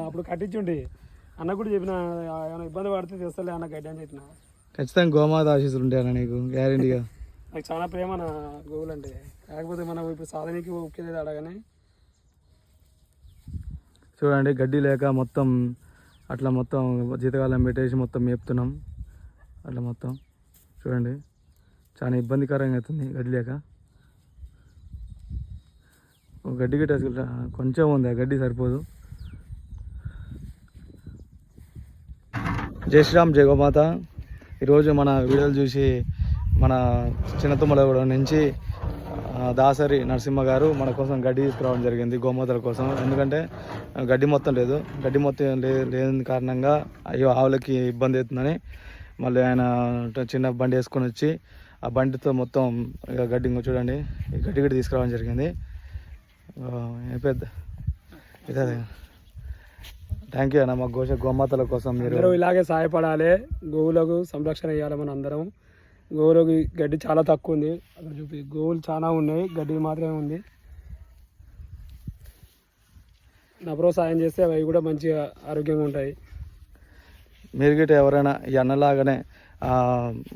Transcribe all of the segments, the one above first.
అప్పుడు కట్టించుండి అన్న కూడా చెప్పిన ఏమైనా ఇబ్బంది పడితే తెస్తలే అన్న గడ్డి అని చెప్పిన. ఖచ్చితంగా గోమాత ఆశీస్సులు ఉంటాయన్న నీకు గ్యారెంటీగా. నాకు చాలా ప్రేమ నా గోవులు అంటే. కాకపోతే మనం ఇప్పుడు సాధనకి ఒప్పుకోలేదు అడగానే. చూడండి గడ్డి లేక మొత్తం అట్లా మొత్తం జీతకాలం పెట్టేసి మొత్తం మేపుతున్నాం. అట్లా మొత్తం చూడండి చాలా ఇబ్బందికరంగా అవుతుంది గడ్డి లేక. గడ్డి గిట్ట కొంచెం ఉంది, ఆ గడ్డి సరిపోదు. జై శ్రీరామ్, జై గోమాత. ఈరోజు మన వీడియోలు చూసి మన చిన్నతుమ్మలగూడెం నుంచి దాసరి నరసింహ గారు మన కోసం గడ్డి తీసుకురావడం జరిగింది గోమాతల కోసం. ఎందుకంటే గడ్డి మొత్తం లేదు, గడ్డి మొత్తం లేని కారణంగా అయ్యో ఆవులకి ఇబ్బంది అవుతుందని మళ్ళీ ఆయన చిన్న బండి వేసుకొని వచ్చి ఆ బండితో మొత్తం ఇక గడ్డి చూడండి ఈ గడ్డి గడ్డి తీసుకురావడం జరిగింది. పెద్ద ఇదే థ్యాంక్ యూ అన్న. మా గోమాతల కోసం మీరు ఇలాగే సహాయపడాలి, గోవులకు సంరక్షణ చేయాలి. మన అందరం గోవులకి గడ్డి చాలా తక్కువ ఉంది, అక్కడ చూపి గోవులు చాలా ఉన్నాయి, గడ్డి మాత్రమే ఉంది. నపరో సాయం చేస్తే అవి కూడా మంచిగా ఆరోగ్యంగా ఉంటాయి. మీరు గిట్ట ఎవరైనా ఈ అన్నలాగానే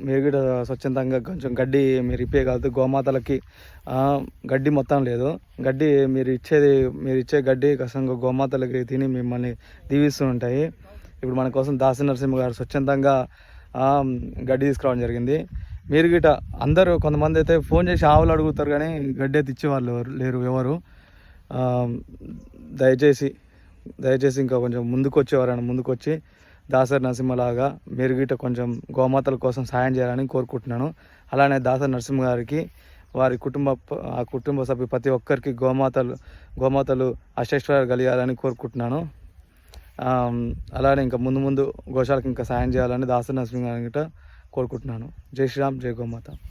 మీరు గిట్ట స్వచ్ఛందంగా కొంచెం గడ్డి మీరు ఇప్పేయగలదు. గోమాతలకి గడ్డి మొత్తం లేదు, గడ్డి మీరు ఇచ్చే గడ్డి కసంగా గోమాతలకి తిని మిమ్మల్ని దీవిస్తూ ఉంటాయి. ఇప్పుడు మన కోసం దాసరి నరసింహ గారు స్వచ్ఛందంగా గడ్డి తీసుకురావడం జరిగింది. మీరు గిట్ట అందరూ కొంతమంది అయితే ఫోన్ చేసి ఆవులు అడుగుతారు కానీ గడ్డి అయితే ఇచ్చేవాళ్ళు లేరు ఎవరు. దయచేసి ఇంకా కొంచెం ముందుకు వచ్చి దాసరి నరసింహలాగా మీరు గిట్ట కొంచెం గోమాతల కోసం సాయం చేయాలని కోరుకుంటున్నాను. అలానే దాసరి నరసింహ గారికి వారి కుటుంబ సభ్యు ప్రతి ఒక్కరికి గోమాతలు అష్టైశ్వర్యాలు కలిగాలని కోరుకుంటున్నాను. అలానే ఇంకా ముందు గోశాలకు ఇంకా సాయం చేయాలని దాసరి నరసింహ గారి గిట్ట కోరుకుంటున్నాను. జై శ్రీరామ్, జై గోమాత.